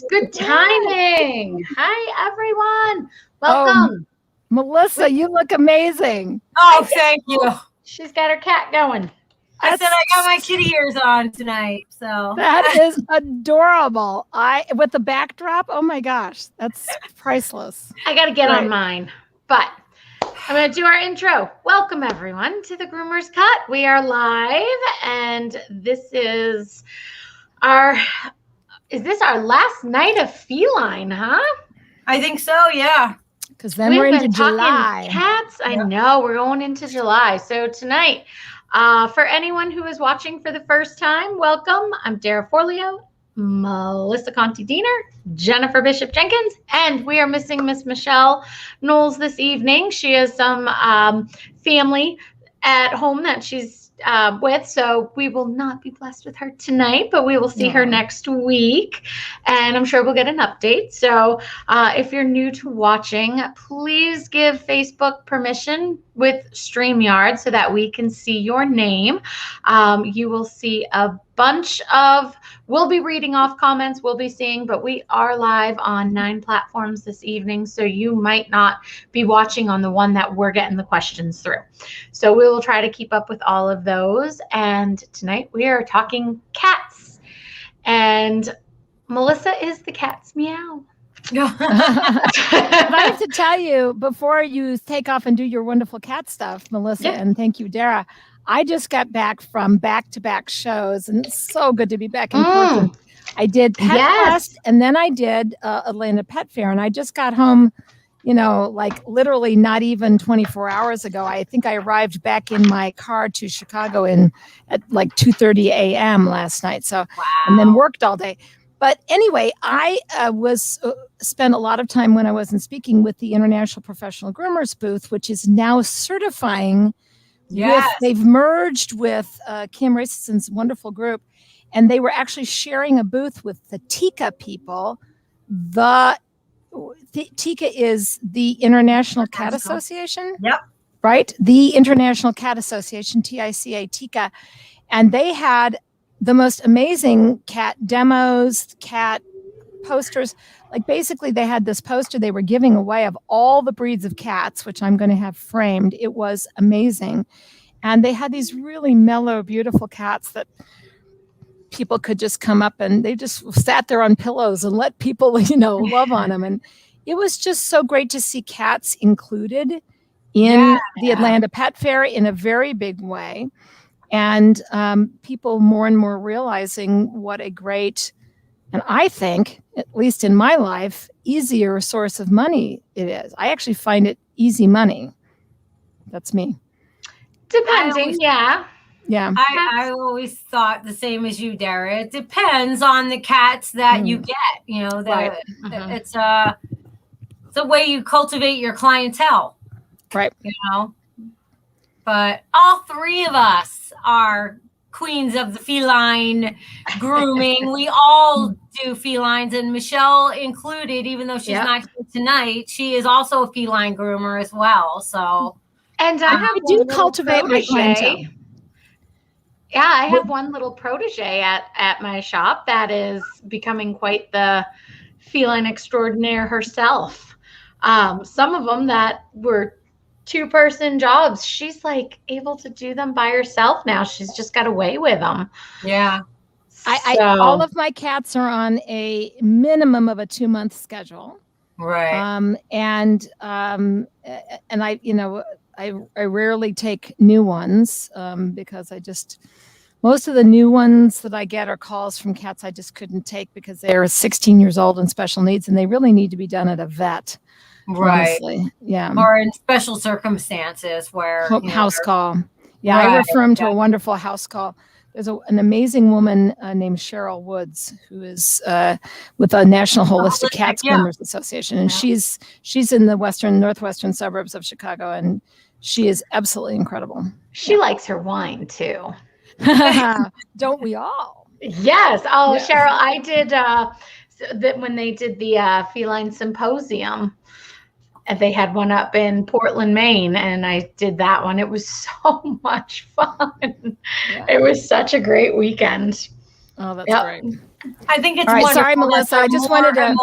Good timing. Hi, everyone. Oh, Welcome. Melissa, you look amazing. Oh, thank you. She's got her cat going. I said I got my kitty ears on tonight, so That is adorable. With the backdrop, oh my gosh, that's priceless. I got to get on mine, but I'm going to do our intro. Welcome, everyone, to the Groomers Cut. We are live, and this is our last night of Feline, huh? I think so, yeah. Because then we're into talking July. Cats, I know, we're going into July. So tonight, for anyone who is watching for the first time, welcome. I'm Dara Forleo, Melissa Conti-Diener, Jennifer Bishop Jenkins, and we are missing Miss Michelle Knowles this evening. She has some family at home that she's with, so we will not be blessed with her tonight, but we will see her next week, and I'm sure we'll get an update. So if you're new to watching, please give Facebook permission with StreamYard so that we can see your name. You will see a bunch of, we'll be reading off comments, we'll be seeing, but we are live on 9 platforms this evening, so you might not be watching on the one that we're getting the questions through. So we will try to keep up with all of those, and tonight we are talking cats, and Melissa is the cat's meow. I have to tell you, before you take off and do your wonderful cat stuff, Melissa, and thank you, Dara, I just got back from back-to-back shows, and it's so good to be back in person. I did Pet Fest, and then I did Atlanta Pet Fair, and I just got home, you know, like literally not even 24 hours ago. I think I arrived back in my car to Chicago at like 2:30 a.m. last night, and then worked all day. But anyway, I spent a lot of time when I wasn't speaking with the International Professional Groomers booth, which is now certifying. Yes. They've merged with Kim Racerson's wonderful group, and they were actually sharing a booth with the TICA people. The TICA is the International Cat Association. Yep. Right? The International Cat Association, TICA, TICA. And they had the most amazing cat demos, cat posters. Like basically they had this poster they were giving away of all the breeds of cats, which I'm going to have framed. It was amazing. And they had these really mellow, beautiful cats that people could just come up and they just sat there on pillows and let people, you know, love on them. And it was just so great to see cats included in the Atlanta Pet Fair in a very big way. And people more and more realizing what a great, and I think, at least in my life, easier source of money it is. I actually find it easy money. That's me. Depending, yeah. I always thought the same as you, Dara. It depends on the cats that you get. You know, it's a way you cultivate your clientele. Right. You know, but all three of us are queens of the feline grooming. We all do felines, and Michelle included, even though she's not here tonight, she is also a feline groomer as well. So, and I do cultivate my clientele. Yeah, I have one little protege at my shop that is becoming quite the feline extraordinaire herself. Some of them that were 2-person jobs, she's like able to do them by herself now. She's just got away with them. Yeah. All of my cats are on a minimum of a 2-month schedule. Right. And I, you know, I rarely take new ones because most of the new ones that I get are calls from cats I just couldn't take because they're 16 years old and special needs, and they really need to be done at a vet. Right. Honestly. Yeah. Or in special circumstances where house call. Yeah. Right. I refer them to a wonderful house call. There's an amazing woman named Cheryl Woods who is with the National Holistic Cats Groomers Association, and she's in the northwestern suburbs of Chicago, and she is absolutely incredible. She likes her wine too. Don't we all? Yes. Oh, yes. Cheryl, I did that when they did the Feline Symposium. And they had one up in Portland, Maine, and I did that one. It was so much fun. Yeah. It was such a great weekend. Oh, that's great. I think it's all right. wonderful. Sorry, Melissa. I just wanted to.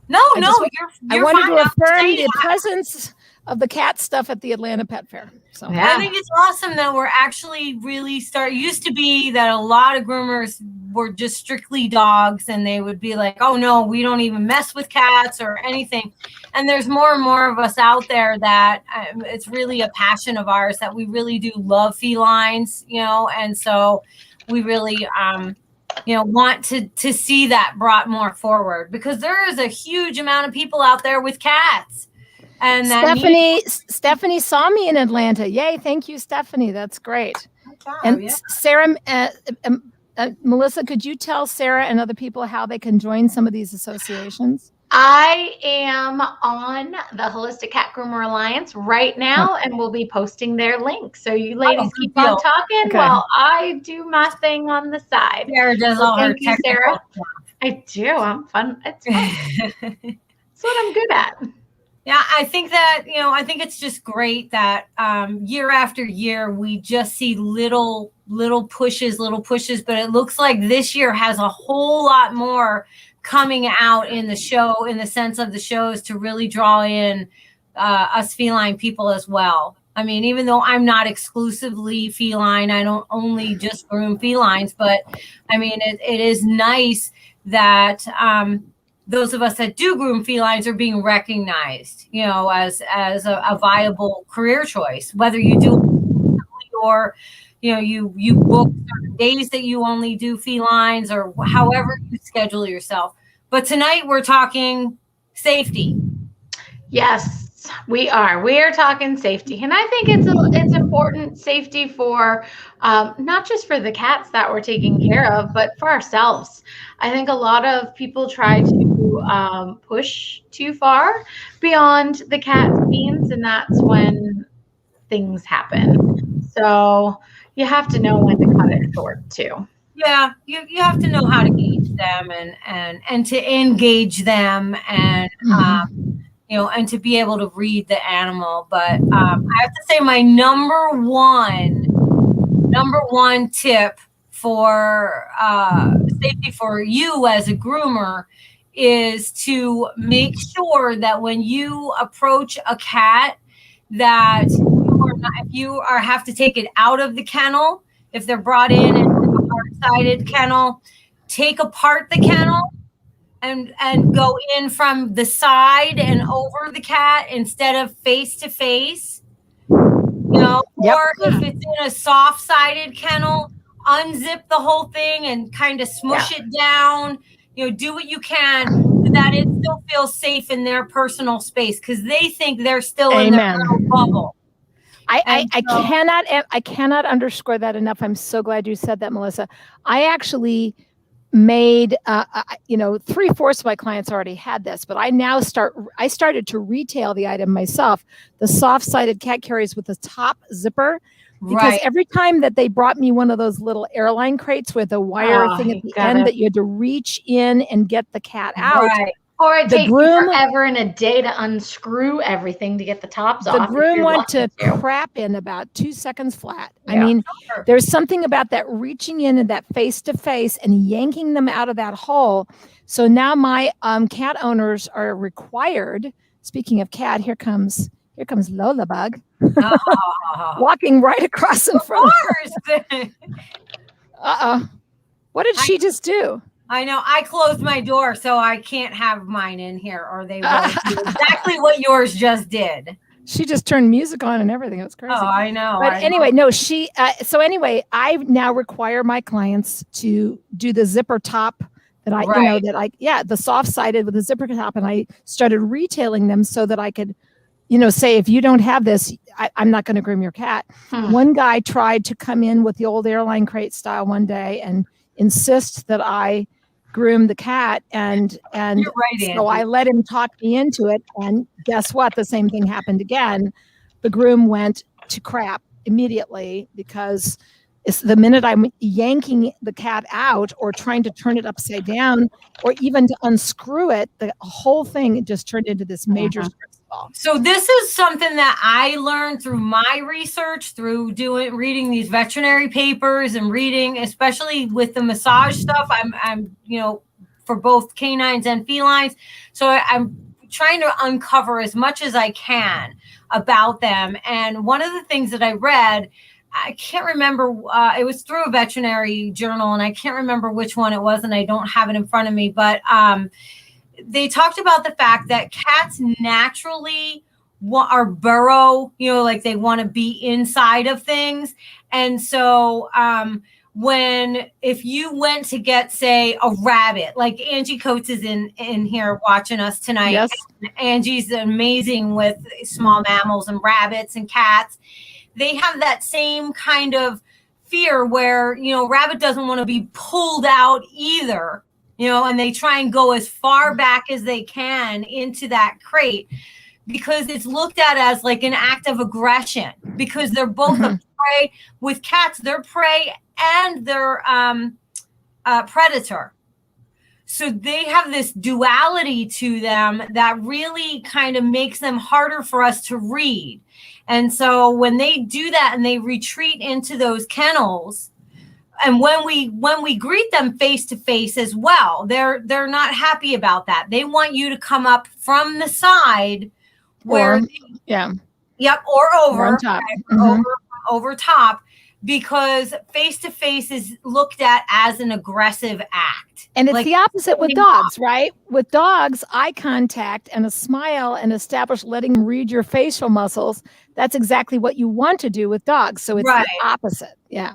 You're wanted fine. to affirm the presence of the cat stuff at the Atlanta Pet Fair. So I think it's awesome that we're actually really used to be that a lot of groomers were just strictly dogs, and they would be like, oh no, we don't even mess with cats or anything. And there's more and more of us out there that it's really a passion of ours, that we really do love felines, and so we really want to see that brought more forward, because there is a huge amount of people out there with cats. And Stephanie saw me in Atlanta. Yay. Thank you, Stephanie. That's great. And Sarah, Melissa, could you tell Sarah and other people how they can join some of these associations? I am on the Holistic Cat Groomer Alliance right now, and we'll be posting their link. So you ladies keep on talking while I do my thing on the side. Sarah does all her technical Sarah. I do. I'm fun. It's fun. That's what I'm good at. Yeah, I think that, I think it's just great that year after year, we just see little pushes, but it looks like this year has a whole lot more coming out in the show, in the sense of the shows, to really draw in us feline people as well. I mean, even though I'm not exclusively feline, I don't only just groom felines, but I mean, it is nice that those of us that do groom felines are being recognized, as a viable career choice, whether you do or, you book certain days that you only do felines, or however you schedule yourself. But tonight we're talking safety. Yes, we are. We are talking safety. And I think it's important safety for not just for the cats that we're taking care of, but for ourselves. I think a lot of people try to push too far beyond the cat's needs, and that's when things happen. So you have to know when to cut it short too. Yeah, you have to know how to gauge them and to engage them, and and to be able to read the animal. But I have to say, my number one tip for safety for you as a groomer is to make sure that when you approach a cat, that you have to take it out of the kennel. If they're brought in a hard-sided kennel, take apart the kennel and go in from the side and over the cat instead of face to face. Or if it's in a soft-sided kennel, unzip the whole thing and kind of smush it down. Do what you can so that it still feels safe in their personal space, because they think they're still in their little bubble. I cannot underscore that enough. I'm so glad you said that, Melissa. I actually made 3/4 of my clients already had this, but I started to retail the item myself, the soft-sided cat carriers with the top zipper, because every time that they brought me one of those little airline crates with a wire thing at the end that you had to reach in and get the cat out. Or it takes forever and a day to unscrew everything to get the tops off. The groom went to crap in about 2 seconds flat. I mean, there's something about that reaching in and that face-to-face and yanking them out of that hole. So now my cat owners are required, speaking of cat, here comes Lola Bug, walking right across in front of her. What did she just do? I know. I closed my door, so I can't have mine in here, or they will do exactly what yours just did. She just turned music on and everything. It was crazy. Oh, I know. But anyway, no, so anyway, I now require my clients to do the zipper top that the soft-sided with the zipper top, and I started retailing them so that I could, say, if you don't have this, I'm not going to groom your cat. One guy tried to come in with the old airline crate style one day and insist that I groom the cat, and so I let him talk me into it, and guess what? The same thing happened again. The groom went to crap immediately, because it's the minute I'm yanking the cat out or trying to turn it upside down or even to unscrew it, the whole thing just turned into this major So this is something that I learned through my research, through reading these veterinary papers and reading, especially with the massage stuff. I'm for both canines and felines. So I'm trying to uncover as much as I can about them. And one of the things that I read, I can't remember, it was through a veterinary journal, and I can't remember which one it was, and I don't have it in front of me, but they talked about the fact that cats naturally are burrow, like they want to be inside of things. And so if you went to get, say, a rabbit, like Angie Coates is in here watching us tonight. Yes. Angie's amazing with small mammals and rabbits and cats. They have that same kind of fear where, rabbit doesn't want to be pulled out either, and they try and go as far back as they can into that crate, because it's looked at as like an act of aggression, because they're both a prey. With cats, they're prey and they're predator. So they have this duality to them that really kind of makes them harder for us to read. And so when they do that and they retreat into those kennels, and when we greet them face to face as well, they're not happy about that. They want you to come up from the side, or over, or on top. Right, over top, because face to face is looked at as an aggressive act. And it's the opposite with dogs, right? With dogs, eye contact and a smile and letting them read your facial muscles. That's exactly what you want to do with dogs. So it's the opposite. Yeah.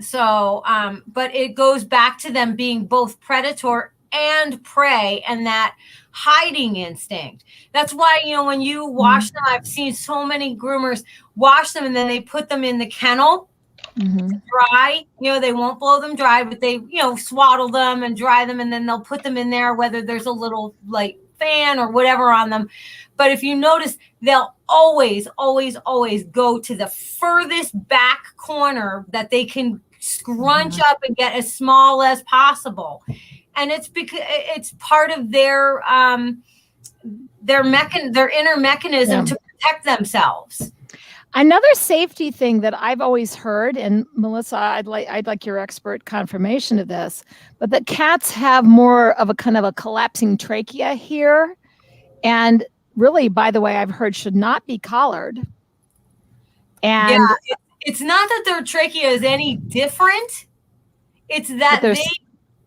So, but it goes back to them being both predator and prey, and that hiding instinct. That's why, when you wash them, I've seen so many groomers wash them and then they put them in the kennel to dry. They won't blow them dry, but they, swaddle them and dry them, and then they'll put them in there, whether there's a little like fan or whatever on them. But if you notice, they'll always, always, always go to the furthest back corner that they can scrunch up and get as small as possible. And it's because it's part of their inner mechanism to protect themselves. Another safety thing that I've always heard, and Melissa, I'd like your expert confirmation of this, but that cats have more of a kind of a collapsing trachea here, and really, by the way, I've heard should not be collared. And it's not that their trachea is any different. It's that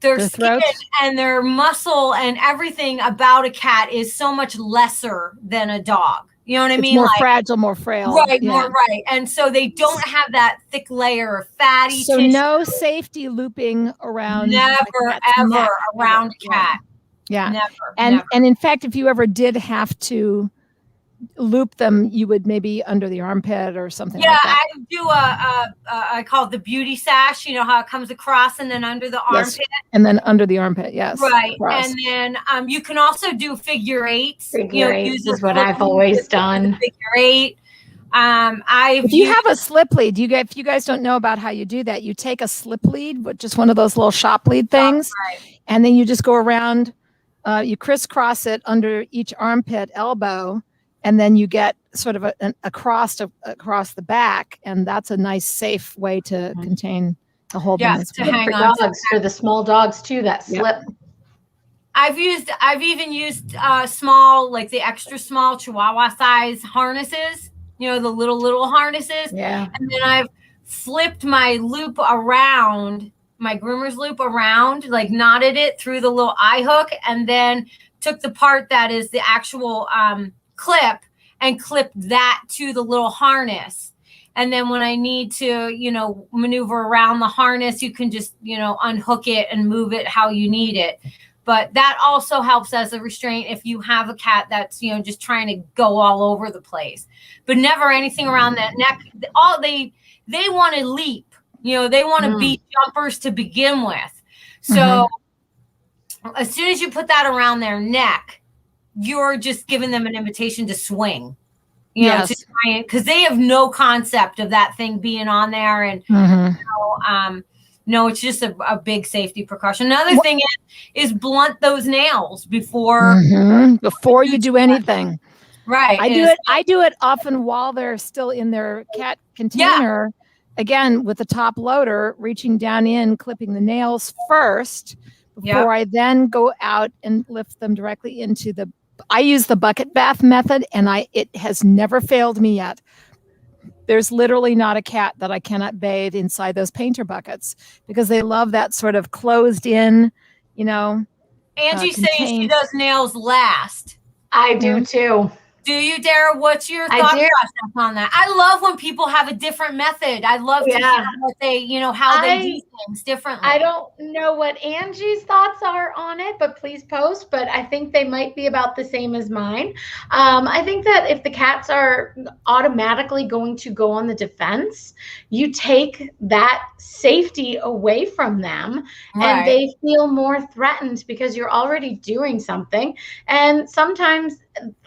their skin and their muscle and everything about a cat is so much lesser than a dog. You know what I mean? More fragile, more frail. Right, more right. And so they don't have that thick layer of fatty tissue. No safety looping around. Never, ever around a cat. Yeah. Never. And in fact, if you ever did have to loop them, you would maybe under the armpit or something like that. I do I call it the beauty sash, how it comes across and then under the armpit. And then under the armpit, yes. Right. Across. And then you can also do figure eights. Figure eights is what I've always done. Figure eight. If you have a slip lead, if you guys don't know about how you do that, you take a slip lead, just one of those little shop lead things, and then you just go around, you crisscross it under each armpit elbow, and then you get sort of across the back, and that's a nice, safe way to contain the whole thing. To hang on dogs, for the small dogs too. That slip. I've even used small, like the extra small Chihuahua size harnesses. The little harnesses. Yeah. And then I've flipped my loop around, my groomer's loop around, like knotted it through the little eye hook, and then took the part that is the actual clip and clipped that to the little harness. And then when I need to, maneuver around the harness, you can just, unhook it and move it how you need it. But that also helps as a restraint if you have a cat that's, just trying to go all over the place, but never anything around that neck. They want to leap, they want to be jumpers to begin with. So as soon as you put that around their neck, you're just giving them an invitation to swing, because they have no concept of that thing being on there. And, no, it's just a big safety precaution. Another thing is blunt those nails before you do anything. Right. I do it often while they're still in their cat container. Again, with the top loader, reaching down in, clipping the nails first before I then go out and lift them directly into the. I use the bucket bath method, and it has never failed me yet. There's literally not a cat that I cannot bathe inside those painter buckets because they love that sort of closed in, Angie's saying she does nails last. I do too. Do you, Dara? What's your thought process on that? I love when people have a different method. I love to hear what they, how they do things differently. I don't know what Angie's thoughts are on it, but please post. But I think they might be about the same as mine. I think that if the cats are automatically going to go on the defense, you take that safety away from them and they feel more threatened because you're already doing something. And sometimes,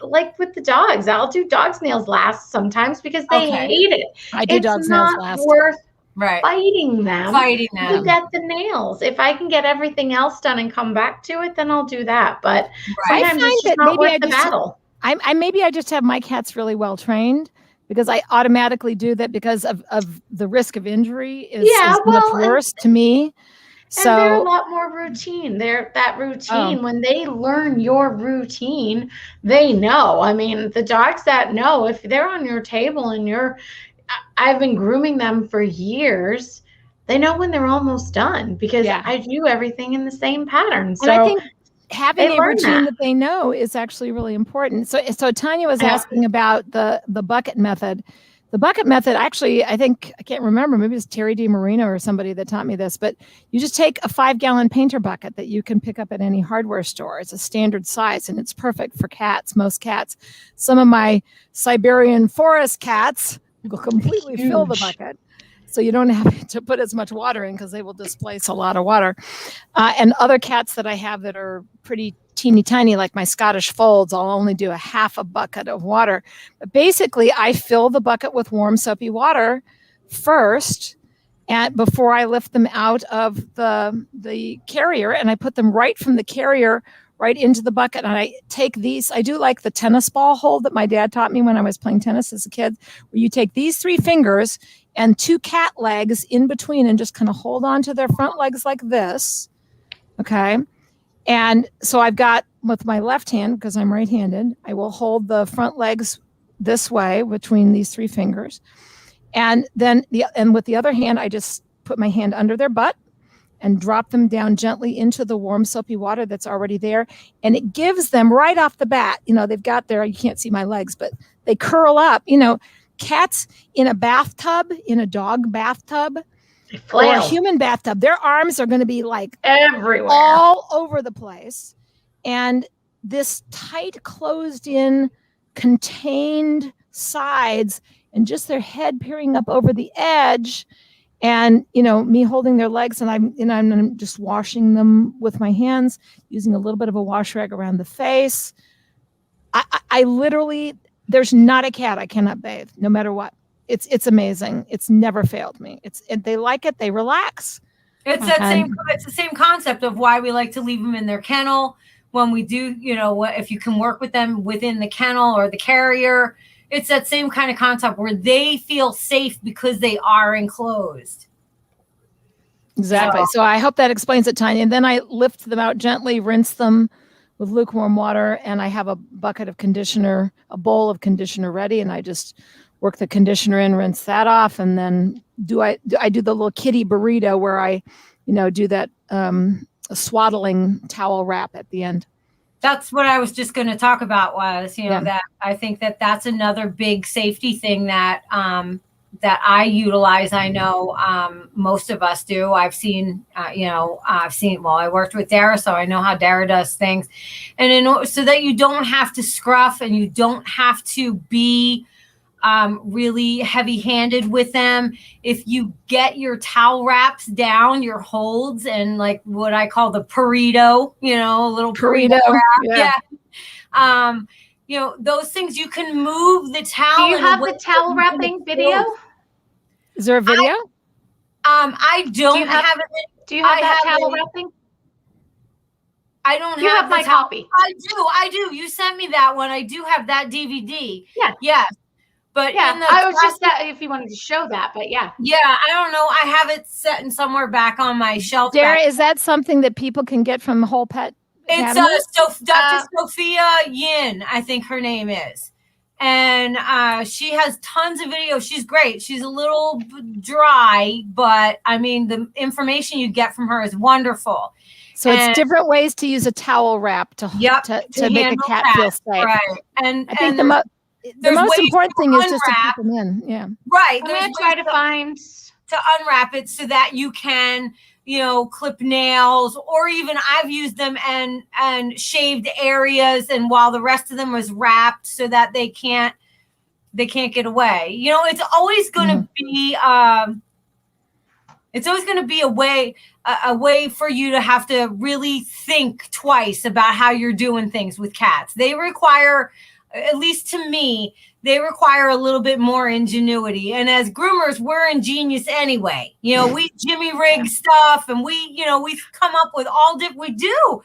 like with the dogs, I'll do dogs' nails last sometimes because they hate it. I do dogs' nails last. It's not worth fighting them to get the nails. If I can get everything else done and come back to it, then I'll do that. But sometimes it's just not worth the battle. Maybe I just have my cats really well trained because I automatically do that because of the risk of injury is much worse to me. So, and they're a lot more routine. That routine, when they learn your routine, they know. I mean, the dogs that know, if they're on your table and I've been grooming them for years, they know when they're almost done because I do everything in the same pattern. So and I think having a routine that they know is actually really important. So Tanya was asking about the bucket method. The bucket method, actually, I can't remember, maybe it's Terry DiMarino or somebody that taught me this, but you just take a 5-gallon painter bucket that you can pick up at any hardware store. It's a standard size and it's perfect for cats, most cats. Some of my Siberian forest cats will completely fill the bucket. So you don't have to put as much water in because they will displace a lot of water. And other cats that I have that are pretty teeny tiny, like my Scottish folds, I'll only do a half a bucket of water. But basically, I fill the bucket with warm, soapy water first, and before I lift them out of the carrier, and I put them right from the carrier right into the bucket. And I take these. I do like the tennis ball hold that my dad taught me when I was playing tennis as a kid, where you take these 3 fingers and 2 cat legs in between and just kind of hold on to their front legs like this. Okay. And so I've got, with my left hand, because I'm right-handed, I will hold the front legs this way between these 3 fingers. And then with the other hand, I just put my hand under their butt and drop them down gently into the warm, soapy water that's already there. And it gives them right off the bat, they've got you can't see my legs, but they curl up. Cats in a bathtub, in a dog bathtub, or a human bathtub, their arms are going to be like everywhere, all over the place. And this tight, closed in, contained sides and just their head peering up over the edge and, me holding their legs and I'm just washing them with my hands, using a little bit of a wash rag around the face. I literally, there's not a cat I cannot bathe, no matter what. It's amazing. It's never failed me. They like it. They relax. It's it's the same concept of why we like to leave them in their kennel when we do, if you can work with them within the kennel or the carrier, it's that same kind of concept where they feel safe because they are enclosed. Exactly. So I hope that explains it, Tanya. And then I lift them out gently, rinse them with lukewarm water, and I have a bucket of conditioner, a bowl of conditioner ready, and I just work the conditioner in, rinse that off, and then I do the little kitty burrito where I, do that swaddling towel wrap at the end. That's what I was just going to talk about was, that I think that's another big safety thing that that I utilize. I know most of us do. I've seen, I worked with Dara, so I know how Dara does things. And so that you don't have to scruff and you don't have to be really heavy-handed with them. If you get your towel wraps down, your holds, and like what I call the burrito, a little burrito wrap. Yeah. Those things, you can move the towel. Do you have the towel wrapping video? Is there a video? I don't have it. Do you have that towel wrapping? I don't You have my copy. I do. You sent me that one. I do have that DVD. Yeah. Yes. But yeah, I was just that if you wanted to show that, but yeah. Yeah, I don't know. I have it set in somewhere back on my shelf. Dara, is that something that people can get from Whole Pet Academy? It's Dr. Sophia Yin, I think her name is. And she has tons of videos. She's great. She's a little dry, but I mean, the information you get from her is wonderful. So it's different ways to use a towel wrap to make a cat feel safe. Right. And I think the most important thing is just to keep them in. Yeah. Right. I'm going to try to find to unwrap it so that you can, clip nails, or even I've used them and shaved areas, and while the rest of them was wrapped so that they can't get away. It's always going to be a way for you to have to really think twice about how you're doing things with cats. They require, at least to me, they require a little bit more ingenuity. And as groomers, we're ingenious anyway. We jimmy rig stuff, and we come up with all different, we do.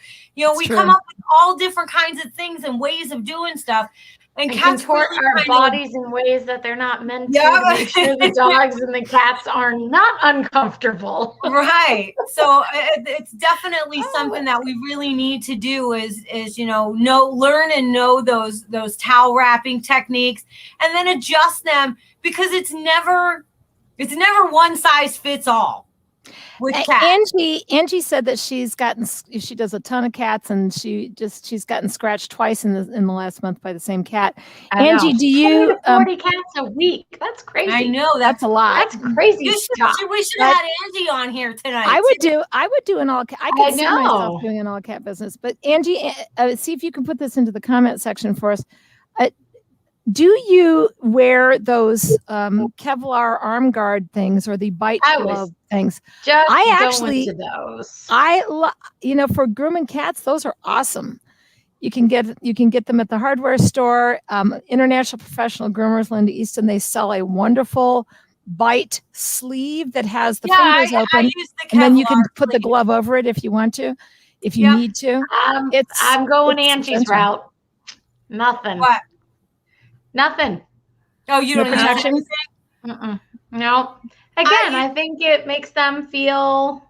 Come up with all different kinds of things and ways of doing stuff. And cats contort our bodies in ways that they're not meant to make sure the dogs and the cats are not uncomfortable. Right. So it's definitely something that we really need to do is learn and know those towel wrapping techniques, and then adjust them, because it's never one size fits all. With cats. Angie said that she does a ton of cats, and she's gotten scratched twice in the last month by the same cat. Angie, do you 40 cats a week? That's crazy. I know that's a lot. That's crazy stuff. We should have had Angie on here tonight. I would do an all cat. I could see myself doing an all cat business. But Angie, see if you can put this into the comment section for us. Do you wear those Kevlar arm guard things, or the bite glove things? I actually to those. For grooming cats, those are awesome. You can get them at the hardware store. International Professional Groomers, Linda Easton, they sell a wonderful bite sleeve that has the fingers open, and then you can put the glove over it if you want to, if you need to. I'm going Angie's route. Nothing. What? Nothing. Oh, you don't have anything? No. Again, I think it makes them feel.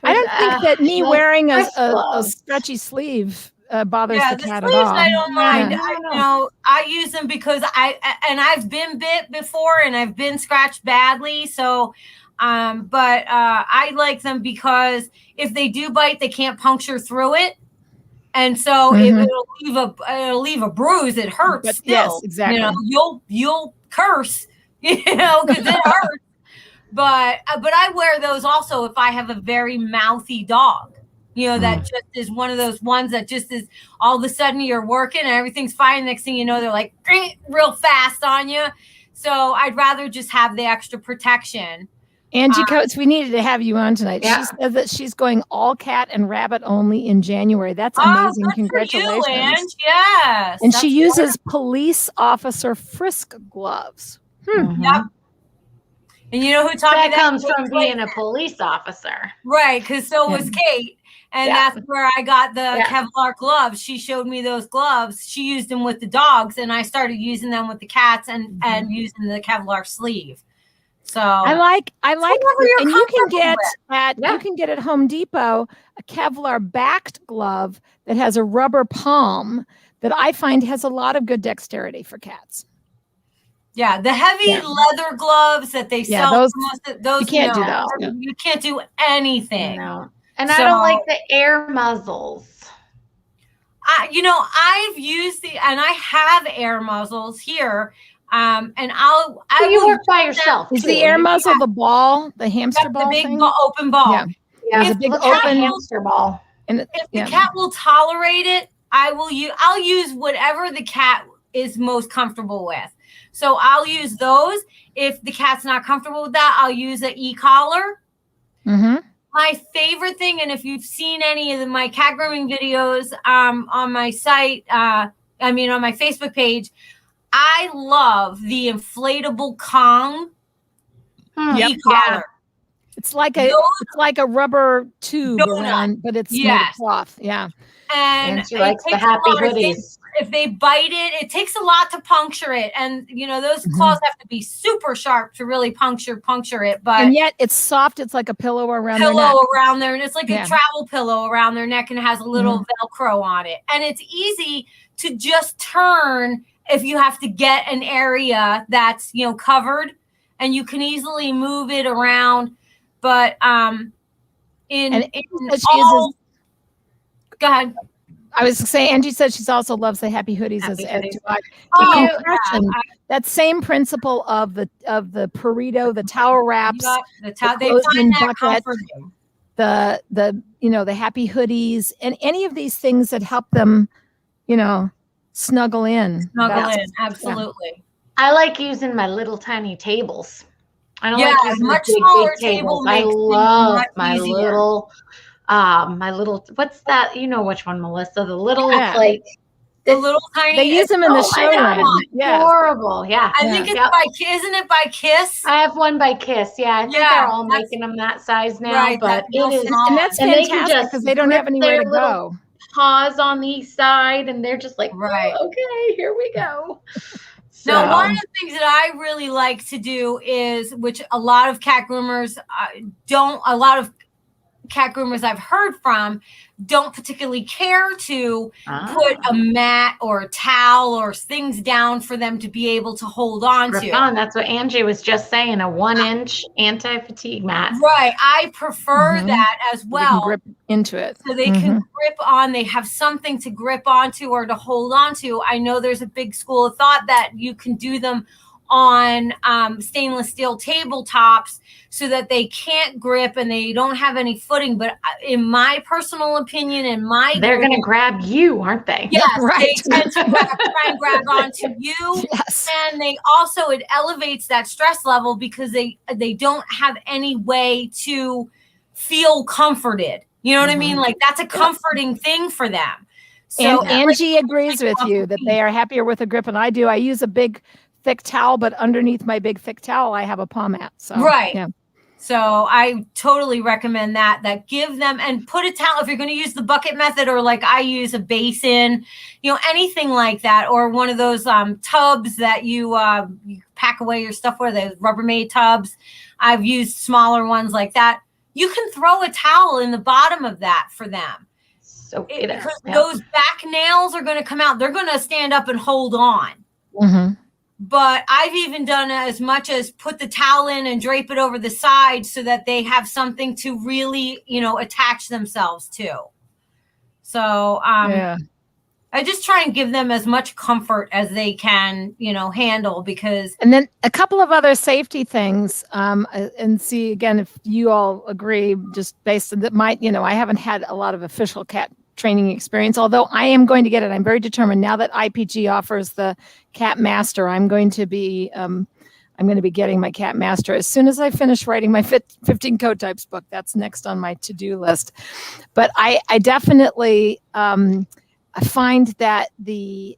I don't think that me wearing a stretchy sleeve bothers the cat at all. I don't mind. I use them because I've been bit before, and I've been scratched badly. So, but I like them because if they do bite, they can't puncture through it. And so it'll leave a bruise. It hurts still. Yes, exactly. You'll curse, because it hurts. But I wear those also if I have a very mouthy dog. That just is one of those ones that just is all of a sudden you're working and everything's fine. Next thing you know, they're like real fast on you. So I'd rather just have the extra protection. Angie Coates, we needed to have you on tonight. Yeah. She says that she's going all cat and rabbit only in January. That's amazing. Congratulations. For you, Ange. Yes. And she uses police officer frisk gloves. Yep. And you know who taught me that? Comes from being a police officer. Right, because so was Kate. And that's where I got the Kevlar gloves. She showed me those gloves. She used them with the dogs, and I started using them with the cats and using the Kevlar sleeve. So I like and you can get at Home Depot a Kevlar backed glove that has a rubber palm that I find has a lot of good dexterity for cats. Yeah, the heavy leather gloves that they sell, those you can't do that. You can't do anything. No. And I don't like the air muzzles. I've used and I have air muzzles here. And you work by yourself. Is the air muzzle the ball, the hamster ball? The big thing? Open ball. Yeah, the big open hamster ball. And if the cat will tolerate it, I'll use whatever the cat is most comfortable with. So I'll use those. If the cat's not comfortable with that, I'll use an e-collar. Mm-hmm. My favorite thing, and if you've seen any of my cat grooming videos on my site, on my Facebook page, I love the inflatable Kong e-collar. It's like a rubber tube around, but it's made of cloth. Yeah. And she likes the happy hoodies. If they bite it, it takes a lot to puncture it. And those claws have to be super sharp to really puncture it. And yet it's soft. It's like a pillow around their neck. And it's like a travel pillow around their neck, and it has a little Velcro on it. And it's easy to just turn if you have to get an area that's, covered, and you can easily move it around. But go ahead. I was saying, Angie said she also loves the happy hoodies as do I. That same principle of the burrito, the towel wraps, they find that comforting. The happy hoodies, and any of these things that help them, snuggle in. Absolutely. I like using my little tiny tables. I don't like using much the smaller big tables. table. I love my little, what's that? You know which one, Melissa? The little, the little tiny. They use them in the showroom. Yeah. Horrible. Yeah. I think it's isn't it by Kiss? I have one by Kiss. Yeah. I think they're all making them that size now, right, but it is. And that's fantastic because they don't have anywhere to go. Paws on each side, and they're just like, right. Oh, okay, here we go. Now, one of the things that I really like to do is, which a lot of cat groomers I've heard from don't particularly care to put a mat or a towel or things down for them to be able to hold on to. That's what Angie was just saying, a 1-inch anti-fatigue mat. Right. I prefer that as well. They can grip into it. So they can grip on, they have something to grip onto or to hold onto. I know there's a big school of thought that you can do them on stainless steel tabletops so that they can't grip and they don't have any footing. But in my personal opinion, they're going to grab you, aren't they? Yes, right. They tend to try and grab onto you. Yes. And they also, it elevates that stress level because they don't have any way to feel comforted. You know what I mean? Like that's a comforting thing for them. So and Angie agrees with you that they are happier with a grip, and I do. I use a big thick towel, but underneath my big thick towel, I have a paw mat. So right. Yeah. So I totally recommend that give them, and put a towel if you're going to use the bucket method, or like I use a basin, anything like that, or one of those tubs that you pack away your stuff with, those Rubbermaid tubs. I've used smaller ones like that. You can throw a towel in the bottom of that for them. Because those back nails are going to come out. They're going to stand up and hold on. Mm-hmm. But I've even done as much as put the towel in and drape it over the side so that they have something to really, attach themselves to. So I just try and give them as much comfort as they can, handle, because. And then a couple of other safety things, and see again if you all agree, just based on that. I haven't had a lot of official cat training experience, although I am going to get it. I'm very determined now that IPG offers the Cat Master. I'm going to be getting my Cat Master as soon as I finish writing my 15 code types book. That's next on my to-do list. But I definitely I find that the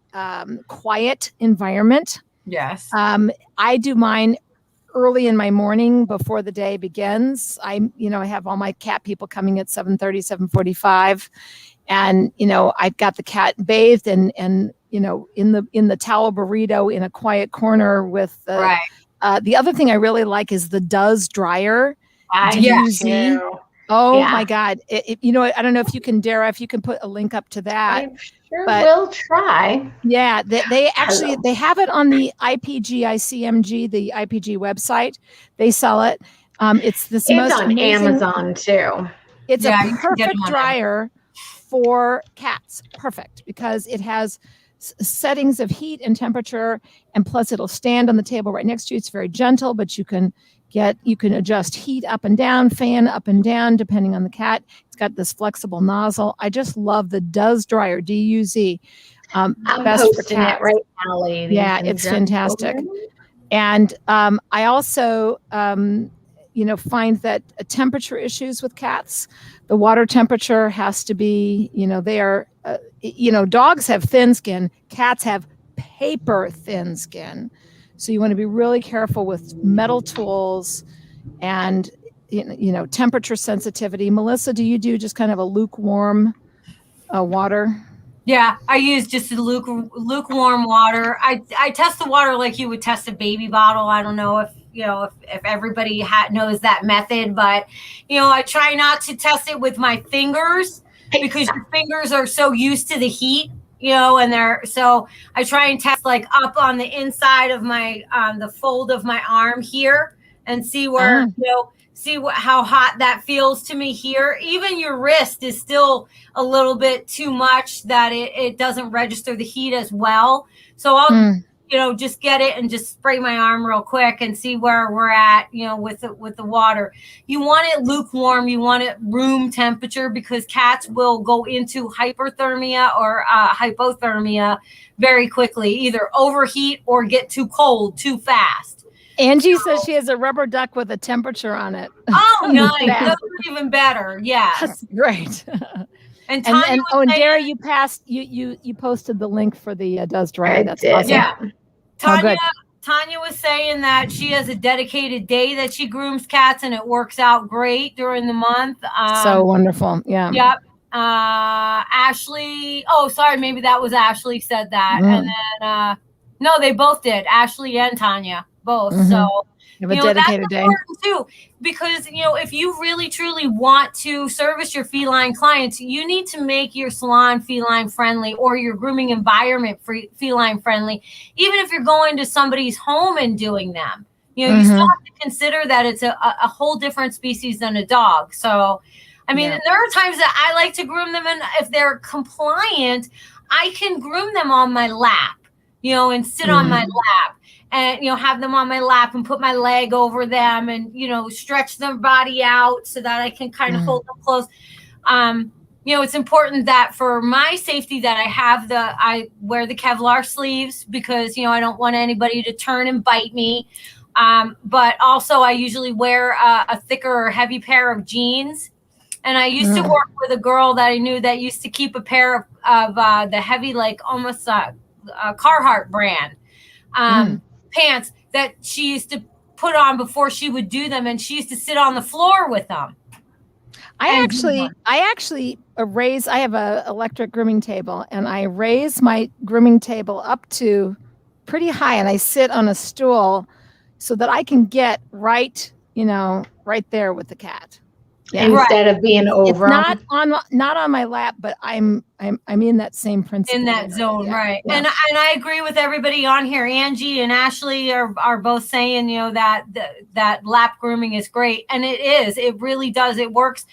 quiet environment. Yes. I do mine early in my morning before the day begins. I have all my cat people coming at 7:30, 7:45. And, I've got the cat bathed and in the towel burrito in a quiet corner with the other thing I really like is the Does dryer. DUZ. Oh my God. I don't know if you can, Dara, if you can put a link up to that. I will try. Yeah. They have it on the IPG the IPG website. They sell it. It's on amazing, Amazon too. It's a perfect dryer for cats. Perfect, because it has settings of heat and temperature, and plus it'll stand on the table right next to you. It's very gentle, but you can adjust heat up and down, fan up and down, depending on the cat. It's got this flexible nozzle. I just love the Does dryer, DUZ. I'm best posting for cats. it right now, ladies. Yeah, it's fantastic. And I also find that temperature issues with cats, the water temperature has to be, they are, dogs have thin skin, cats have paper thin skin. So you want to be really careful with metal tools. And temperature sensitivity. Melissa, do you do just kind of a lukewarm water? Yeah, I use just lukewarm water. I test the water like you would test a baby bottle. I don't know if everybody knows that method, but I try not to test it with my fingers because your fingers are so used to the heat, so I try and test like up on the inside of my the fold of my arm here and see where how hot that feels to me here. Even your wrist is still a little bit too much that it doesn't register the heat as well. So I'll just get it and just spray my arm real quick and see where we're at, with the water. You want it lukewarm, you want it room temperature, because cats will go into hyperthermia or hypothermia very quickly, either overheat or get too cold too fast. Angie says she has a rubber duck with a temperature on it. Oh, nice. That's even better. Yeah. That's great. And Dara, you posted the link for the Does Dry. That's awesome. Yeah. Tanya was saying that she has a dedicated day that she grooms cats, and it works out great during the month. So wonderful. Yeah. Yep. Ashley. Oh, sorry. Maybe that was Ashley said that. And then, no, they both did. Ashley and Tanya. Both. So you have a dedicated day too, because if you really truly want to service your feline clients, you need to make your salon feline friendly or your grooming environment feline friendly. Even if you're going to somebody's home and doing them, you still have to consider that it's a whole different species than a dog. So I mean, there are times that I like to groom them, and if they're compliant, I can groom them on my lap, and sit on my lap. And, have them on my lap and put my leg over them and, stretch their body out so that I can kind of hold them close. It's important that for my safety that I wear the Kevlar sleeves because, I don't want anybody to turn and bite me. But also I usually wear a thicker or heavy pair of jeans. And I used to work with a girl that I knew that used to keep a pair of the heavy, like almost Carhartt brand. Pants that she used to put on before she would do them, and she used to sit on the floor with them. I actually raise. I have a electric grooming table, and I raise my grooming table up to pretty high, and I sit on a stool so that I can get right there with the cat. Yeah. Instead of being over. It's not on my lap, but I'm in that same principle. In that zone, right. Yeah. And I agree with everybody on here. Angie and Ashley are both saying, that lap grooming is great. And it is. It really does. It works.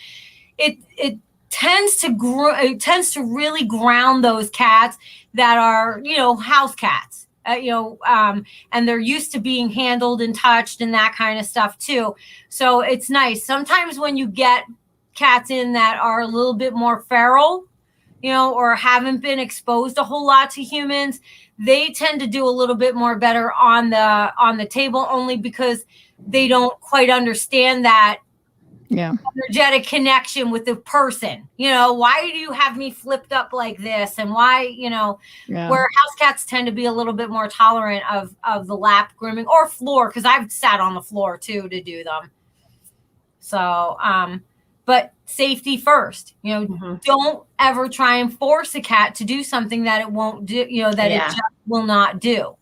It tends to really ground those cats that are, house cats. And they're used to being handled and touched and that kind of stuff too. So it's nice. Sometimes when you get cats in that are a little bit more feral, or haven't been exposed a whole lot to humans, they tend to do a little bit more better on the table, only because they don't quite understand that energetic connection with the person. Why do you have me flipped up like this? And why, where house cats tend to be a little bit more tolerant of the lap grooming or floor, because I've sat on the floor too to do them. So, but safety first. Don't ever try and force a cat to do something that it won't do, it just will not do.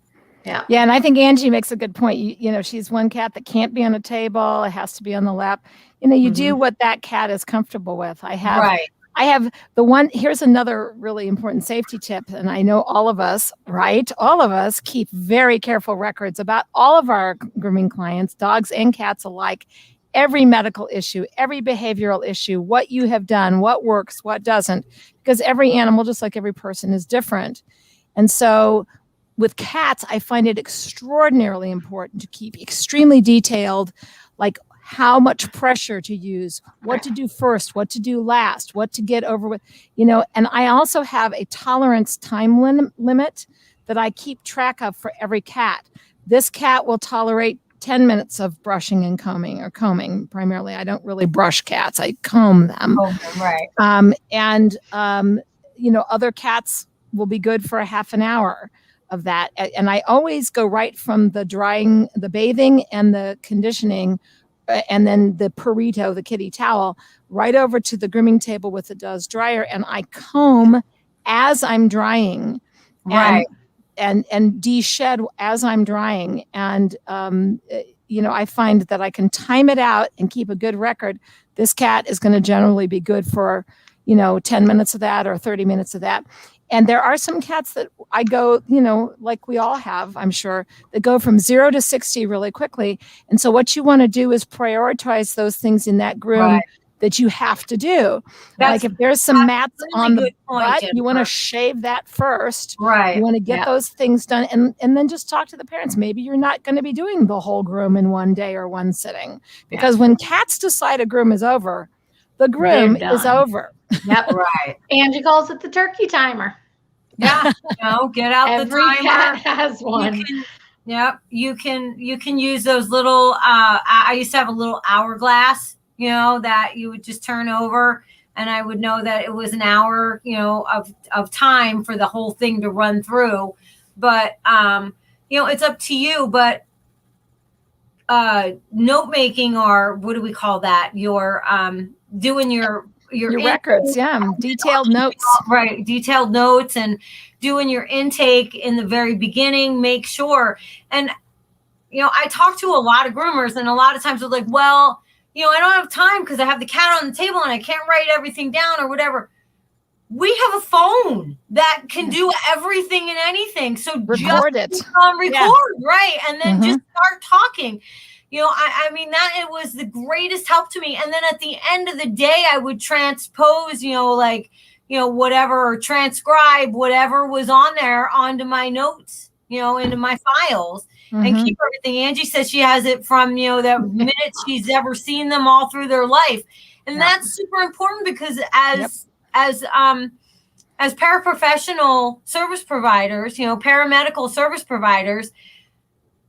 Yeah. And I think Angie makes a good point. She's one cat that can't be on a table. It has to be on the lap. You do what that cat is comfortable with. I have the one. Here's another really important safety tip. And I know all of us keep very careful records about all of our grooming clients, dogs and cats alike, every medical issue, every behavioral issue, what you have done, what works, what doesn't, because every animal, just like every person, is different. And so with cats, I find it extraordinarily important to keep extremely detailed, like how much pressure to use, what to do first, what to do last, what to get over with, and I also have a tolerance time limit that I keep track of for every cat. This cat will tolerate 10 minutes of brushing and combing primarily. I don't really brush cats. I comb them. Right. Other cats will be good for a half an hour of that. And I always go right from the drying, the bathing and the conditioning and then the Perito, the kitty towel, right over to the grooming table with the Does dryer, and I comb as I'm drying, Right. and de-shed as I'm drying. And I find that I can time it out and keep a good record. This cat is going to generally be good for 10 minutes of that or 30 minutes of that. And there are some cats that I go, like we all have, I'm sure, that go from 0 to 60 really quickly. And so what you want to do is prioritize those things in that groom that you have to do. Like if there's some mats on the butt, you want to shave that first. Right. You want to get those things done, and then just talk to the parents. Maybe you're not going to be doing the whole groom in one day or one sitting, because when cats decide a groom is over, the groom is over. Yep. Right. Angie calls it the turkey timer. Yeah. Get out Every the timer. cat has one. You can use those little, I used to have a little hourglass, that you would just turn over, and I would know that it was an hour, of time for the whole thing to run through. But, it's up to you. But note making, or what do we call that? Your doing your records, detailed notes. Right, detailed notes, and doing your intake in the very beginning. Make sure. And, I talk to a lot of groomers, and a lot of times they're like, well, I don't have time because I have the cat on the table and I can't write everything down or whatever. We have a phone that can do everything and anything. So record it. Right. And then just start talking. I mean, that it was the greatest help to me. And then at the end of the day, I would transpose, whatever, or transcribe whatever was on there onto my notes, into my files. And keep everything. Angie says she has it from, the minute she's ever seen them all through their life. And that's super important, because as paraprofessional service providers, paramedical service providers,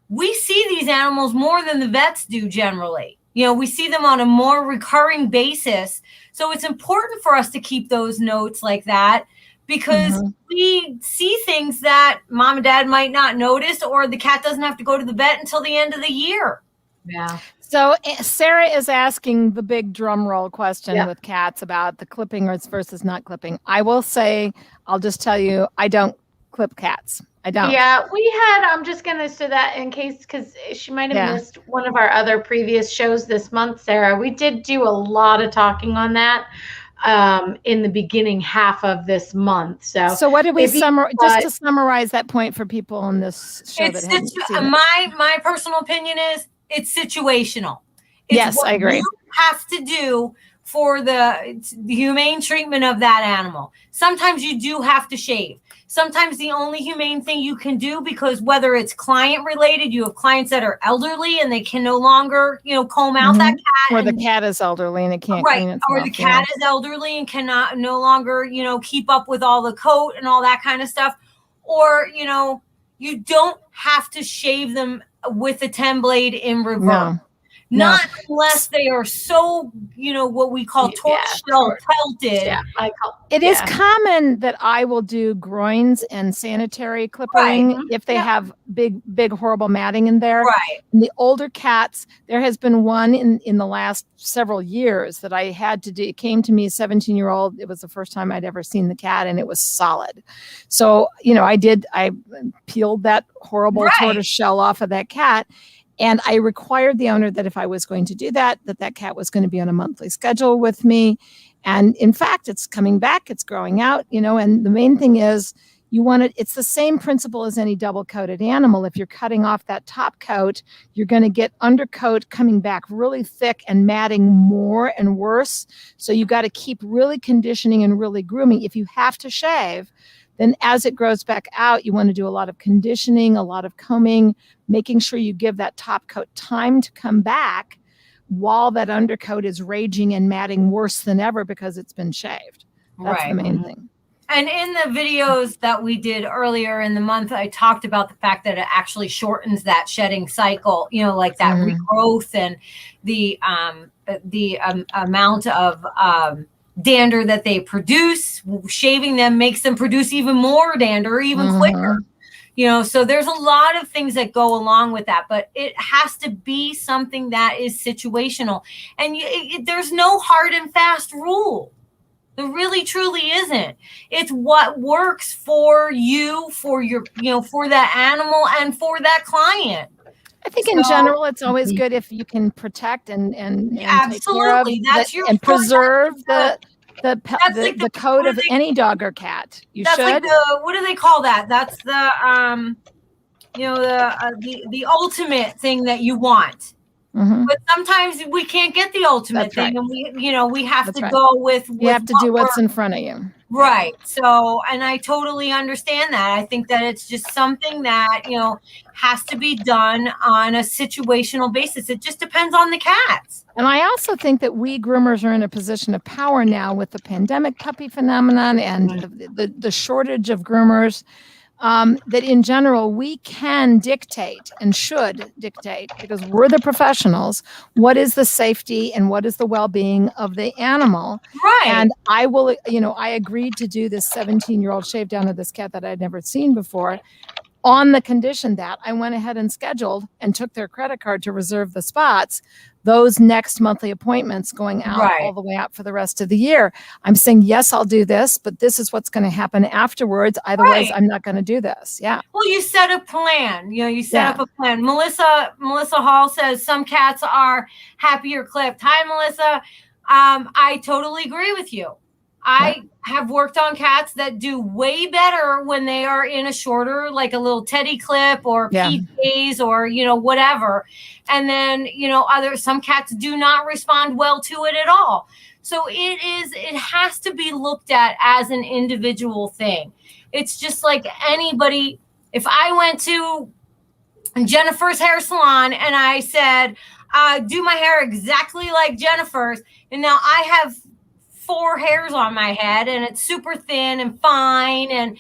we see these animals more than the vets do generally. We see them on a more recurring basis. So it's important for us to keep those notes like that, because we see things that mom and dad might not notice, or the cat doesn't have to go to the vet until the end of the year. Yeah. So Sarah is asking the big drum roll question with cats about the clipping versus not clipping. I will say, I'll just tell you, I don't clip cats. I don't. Yeah, I'm just going to say that in case, because she might have missed one of our other previous shows this month, Sarah. We did do a lot of talking on that in the beginning half of this month. So what did we just to summarize that point for people on this show that haven't seen it? My personal opinion is it's situational. It's I agree. You have to do for the humane treatment of that animal. Sometimes you do have to shave. Sometimes the only humane thing you can do, because whether it's client related, you have clients that are elderly and they can no longer, comb out that cat. Or the cat is elderly and it can't clean itself. Or the cat is elderly and cannot no longer, keep up with all the coat and all that kind of stuff. Or, you don't have to shave them with a 10 blade in reverse. Not unless they are so, what we call tortoiseshell pelted. Yeah, it is common that I will do groins and sanitary clipping if they have big, horrible matting in there. Right. And the older cats, there has been one in the last several years that I had to do. It came to me, a 17-year-old. It was the first time I'd ever seen the cat, and it was solid. So, I peeled that horrible tortoise shell off of that cat. And I required the owner that if I was going to do that cat was going to be on a monthly schedule with me. And in fact, it's coming back, it's growing out, and the main thing is it's the same principle as any double coated animal. If you're cutting off that top coat, you're going to get undercoat coming back really thick and matting more and worse. So you got to keep really conditioning and really grooming. If you have to shave, then as it grows back out, you want to do a lot of conditioning, a lot of combing, making sure you give that top coat time to come back while that undercoat is raging and matting worse than ever because it's been shaved. That's the main thing. And in the videos that we did earlier in the month, I talked about the fact that it actually shortens that shedding cycle, like that regrowth and the amount of dander that they produce. Shaving them makes them produce even more dander, even quicker. So there's a lot of things that go along with that, but it has to be something that is situational. And there's no hard and fast rule. There really truly isn't. It's what works for you, for your, for that animal and for that client. I think in general, it's always good if you can protect and absolutely take care of that's your and preserve the the coat of any dog or cat. That's should. like what do they call that? That's the the ultimate thing that you want. Mm-hmm. But sometimes we can't get the ultimate thing, and we have to go with. You have to do what's in front of you. Right. So, and I totally understand that. I think that it's just something that, has to be done on a situational basis. It just depends on the cats. And I also think that we groomers are in a position of power now with the pandemic puppy phenomenon and the shortage of groomers. That in general, we can dictate and should dictate, because we're the professionals, what is the safety and what is the well-being of the animal. Right. And I will, I agreed to do this 17-year-old shave down of this cat that I'd never seen before, on the condition that I went ahead and scheduled and took their credit card to reserve the spots, those next monthly appointments going out all the way out for the rest of the year. I'm saying, yes, I'll do this, but this is what's going to happen afterwards. Otherwise, I'm not going to do this. Yeah. Well, you set a plan. You set up a plan. Melissa Hall says some cats are happier clipped. Hi, Melissa. I totally agree with you. I have worked on cats that do way better when they are in a shorter, like a little teddy clip or PJs or, whatever. And then, some cats do not respond well to it at all. So it has to be looked at as an individual thing. It's just like anybody. If I went to Jennifer's hair salon and I said, do my hair exactly like Jennifer's, and now I have 4 hairs on my head and it's super thin and fine, and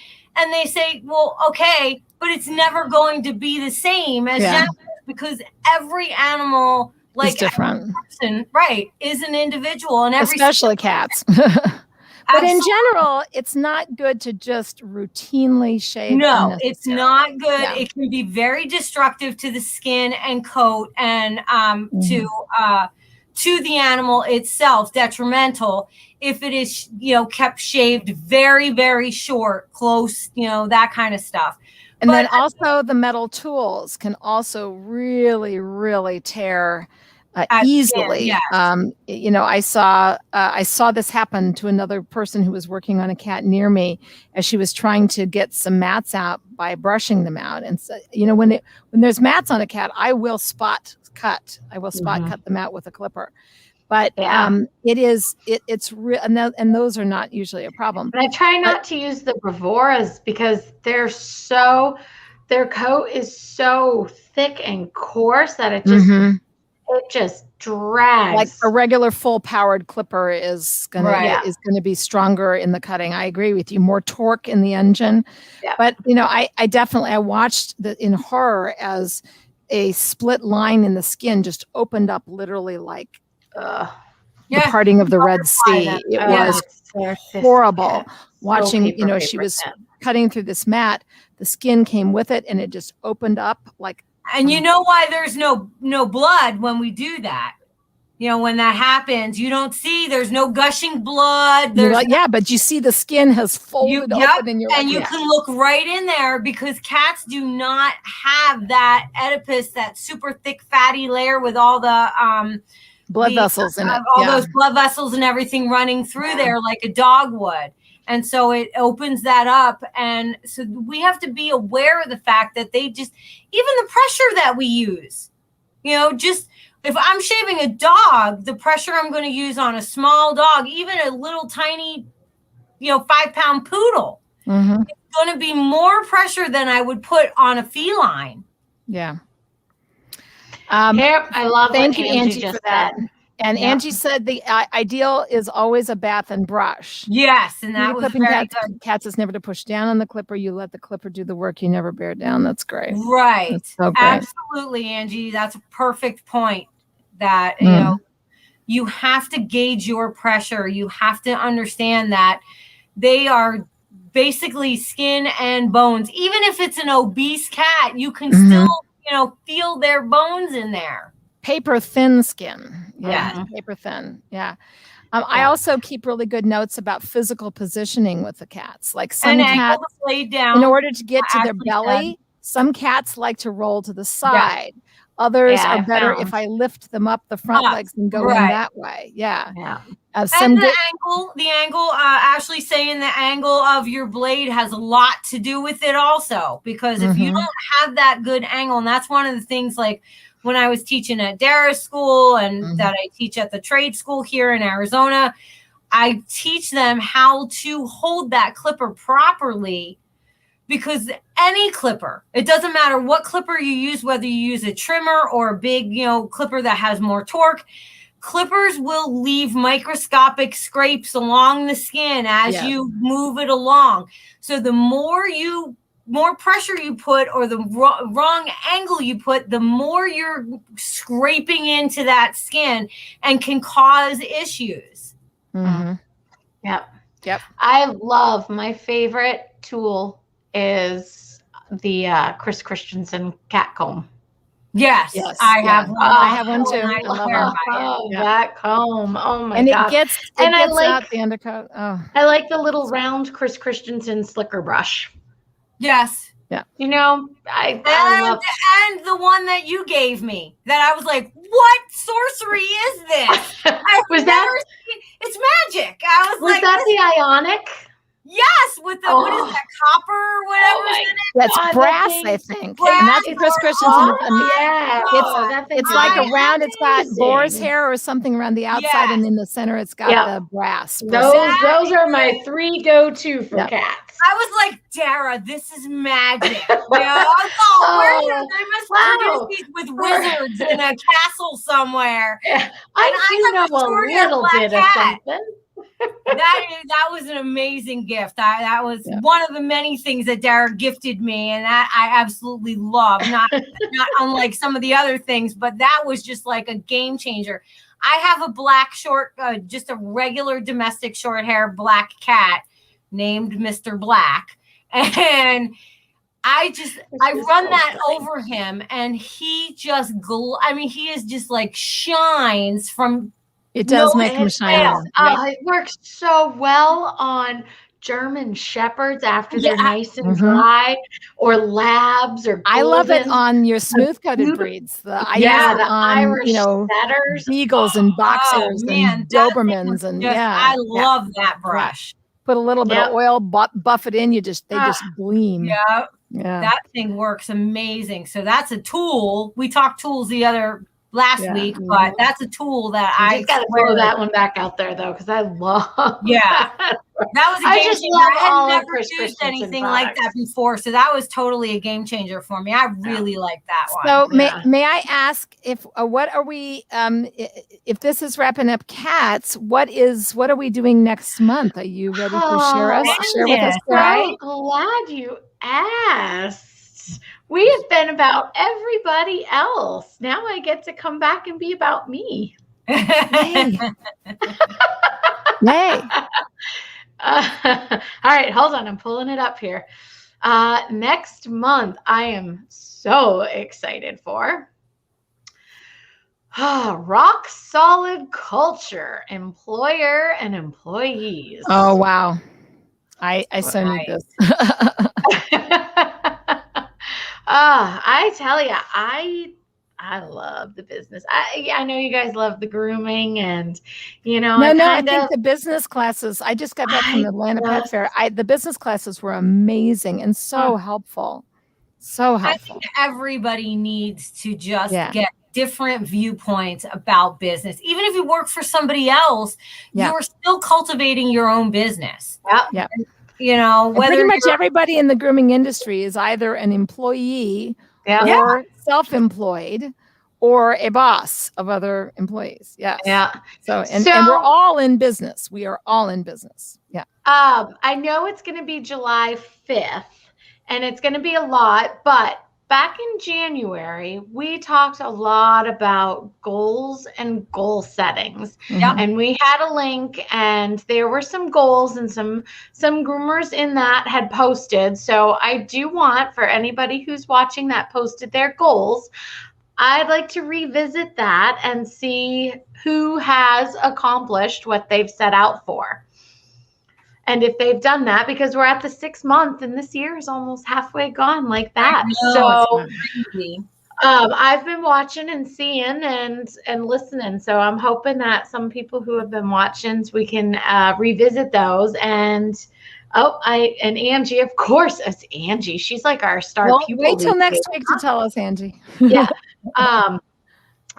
they say, well, okay, but it's never going to be the same as Jennifer's, because every animal, like different person, is an individual, and especially cats. But in general, it's not good to just routinely shave. No, it's not good. Yeah. It can be very destructive to the skin and coat, and to the animal itself, detrimental if it is, kept shaved very, very short, close, that kind of stuff. And then also the metal tools can also really, really tear easily. Skin, yes. I saw this happen to another person who was working on a cat near me as she was trying to get some mats out by brushing them out. And so, when there's mats on a cat, I will spot cut. I will cut them out with a clipper. But it's real, and those are not usually a problem. And I try not to use the Bravoras because their coat is so thick and coarse that it just drags. Like a regular full powered clipper is gonna be stronger in the cutting. I agree with you. More torque in the engine. Yeah. But I watched in horror as a split line in the skin just opened up literally like the parting of the Red Sea. It was horrible watching, she was cutting through this mat, the skin came with it and it just opened up like. And you know why there's no blood when we do that? When that happens, you don't see, there's no gushing blood. But you see the skin has folded open and you can look right in there, because cats do not have that Oedipus, that super thick fatty layer with all the blood vessels in it. All those blood vessels and everything running through there like a dog would. And so it opens that up. And so we have to be aware of the fact that even the pressure that we use, just if I'm shaving a dog, the pressure I'm going to use on a small dog, even a little tiny, 5-pound poodle, it's going to be more pressure than I would put on a feline. Yeah. I love thank you, Angie, for that. And Angie said the ideal is always a bath and brush. Yes, and that was very good. Cats is never to push down on the clipper. You let the clipper do the work. You never bear down. That's great. Right. That's so great. Absolutely, Angie. That's a perfect point. That you have to gauge your pressure. You have to understand that they are basically skin and bones. Even if it's an obese cat, you can still, feel their bones in there. Paper thin skin. Yeah. Yeah. Paper thin. Yeah. I also keep really good notes about physical positioning with the cats. Like some cats, lay down, in order to get to their belly, some cats like to roll to the side. Yes. Others are better if I lift them up the front legs and go in that way. Yeah. And the angle, Ashley saying the angle of your blade has a lot to do with it also, because if you don't have that good angle, and that's one of the things, like when I was teaching at Dara's school and that I teach at the trade school here in Arizona, I teach them how to hold that clipper properly, because any clipper, it doesn't matter what clipper you use, whether you use a trimmer or a big, clipper that has more torque, clippers will leave microscopic scrapes along the skin as you move it along. So the more pressure you put, or the wrong angle you put, the more you're scraping into that skin and can cause issues. Yep. I love, my favorite tool is the Chris Christensen cat comb. Yes, I have one. I have one too. I love that comb. Oh my god! And it gets out the undercoat. Oh, I like the little round Chris Christensen slicker brush. Yes. Yeah. I love. And the one that you gave me, that I was like, what sorcery is this? It's magic. I was like, that the Ionic? Yes, with the what is that, copper or whatever's in it? That's brass, I think. And that's Chris Christensen. It's like a round. It's got boar's hair or something around the outside, and in the center, it's got the brass. Those are my 3 go-to for cats. I was like, Dara, this is magic. They must produce these with wizards in a castle somewhere. Yeah. I know a little bit of something. That was an amazing gift. That was one of the many things that Dara gifted me, and that I absolutely love. Not unlike some of the other things, but that was just like a game changer. I have a black just a regular domestic short hair black cat named Mr. Black, and I run that over him, and he just he is just like shines from. It does make them shine. It works so well on German Shepherds after they're nice and dry, or Labs, or Goldens. I love it on your smooth-coated breeds. The Irish setters, Beagles and Boxers and Dobermans, and I love that brush. Put a little bit of oil, buff it in. They just gleam. Yeah, that thing works amazing. So that's a tool. We talked tools last week, but that's a tool that I got to throw that one back out there though, because I love. That was a game changer. I had never used anything like that before, so that was totally a game changer for me. I really like that one. So may I ask if what are we if this is wrapping up cats? What are we doing next month? Are you ready to share with us? I'm glad you asked. We have been about everybody else. Now I get to come back and be about me. Yay. All right, hold on. I'm pulling it up here. Next month, I am so excited for rock solid culture, employer and employees. Oh, wow. I so need this. I tell you, I love the business. I know you guys love the grooming, and I think the business classes. I just got back from the Atlanta Pet Fair. The business classes were amazing and so helpful. So helpful. I think everybody needs to just get different viewpoints about business. Even if you work for somebody else, you're still cultivating your own business. Yeah. Pretty much everybody in the grooming industry is either an employee or self-employed or a boss of other employees. Yes. Yeah. So we're all in business. We are all in business. Yeah. I know it's going to be July 5th, and it's going to be a lot, but back in January, we talked a lot about goals and goal settings. Mhm. And we had a link, and there were some goals, and some groomers in that had posted. So I do want, for anybody who's watching that posted their goals, I'd like to revisit that and see who has accomplished what they've set out for. And if they've done that, because we're at the 6th month and this year is almost halfway gone like that. So I've been watching and seeing and listening. So I'm hoping that some people who have been watching, we can revisit those. And and Angie, of course, it's Angie. She's like our star pupil. Wait till next week to tell us, Angie. Yeah.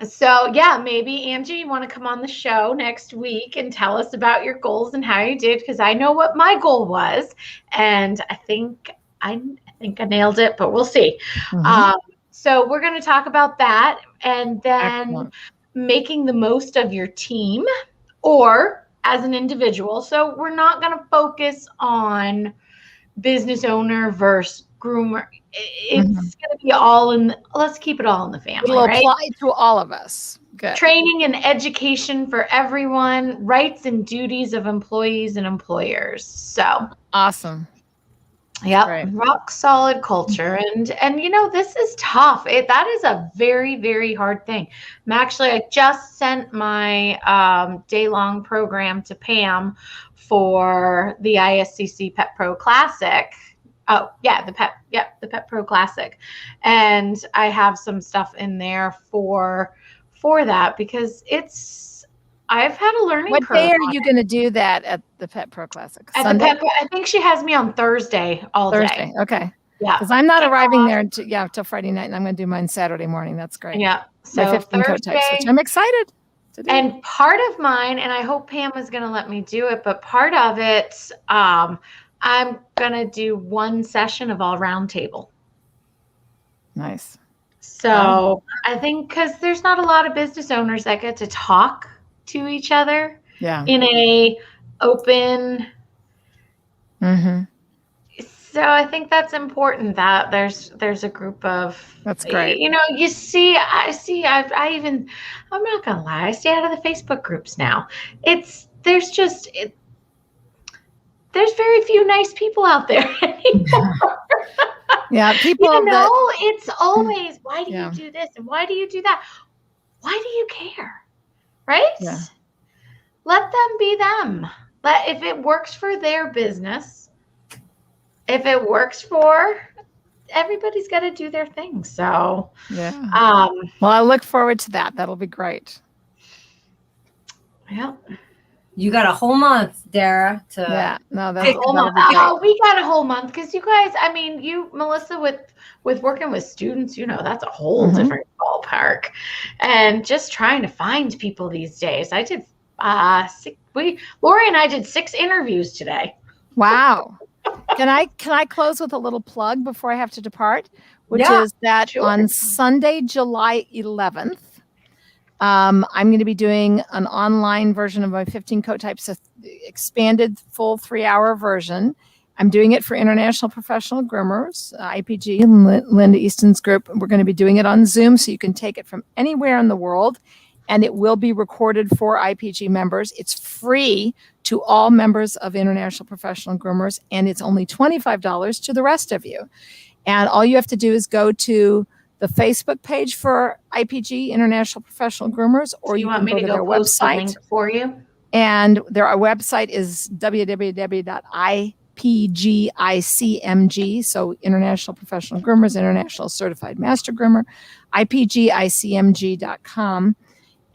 So yeah, maybe Angie, you want to come on the show next week and tell us about your goals and how you did, because I know what my goal was, and I think I nailed it, but we'll see. Mhm. So we're going to talk about that, and then Excellent. making the most of your team or as an individual. So we're not going to focus on business owner versus groomer. It's going to be all in. Let's keep it all in the family. It'll right? apply to all of us. Good. Training and education for everyone, rights and duties of employees and employers. So awesome. Yep, Right. rock solid culture. And you know, this is tough. That is a very, very hard thing. I just sent my day-long program to Pam for the ISCC Pet Pro Classic. Oh, yeah, the Pet Pro Classic. And I have some stuff in there for that, because I've had a learning curve. What day are you going to do that at the Pet Pro Classic? Sunday? I think she has me on Thursday all Thursday. day. Okay. Yeah. Because I'm not arriving there till Friday night, and I'm going to do mine Saturday morning. That's great. Yeah. So my 15 coat types, which I'm excited to do. And part of mine, and I hope Pam is going to let me do it, but part of it, I'm going to do one session of all round table. Nice. So I think, because there's not a lot of business owners that get to talk to each other in a open. So I think that's important, that there's a group of. That's great. You know, I'm not gonna lie, I stay out of the Facebook groups now. There's very few nice people out there anymore. Yeah, people. It's always, why do you do this and why do you do that? Why do you care? Right? Yeah. Let them be them. If it works for their business, if it works for, everybody's got to do their thing. So yeah. Well, I look forward to that. That'll be great. Yeah. You got a whole month, Dara. We got a whole month, because you guys, I mean, you, Melissa, with working with students, that's a whole different ballpark, and just trying to find people these days. I did Lori and I did 6 interviews today. Wow. Can I close with a little plug before I have to depart? Which is that on Sunday, July 11th, I'm going to be doing an online version of my 15 coat types, expanded full 3-hour version. I'm doing it for International Professional Groomers, IPG, and Linda Easton's group. We're going to be doing it on Zoom, so you can take it from anywhere in the world, and it will be recorded for IPG members. It's free to all members of International Professional Groomers, and it's only $25 to the rest of you. And all you have to do is go to the Facebook page for IPG, International Professional Groomers, or you can go to their website. For you? And their website is www.ipgicmg, so International Professional Groomers, International Certified Master Groomer, ipgicmg.com.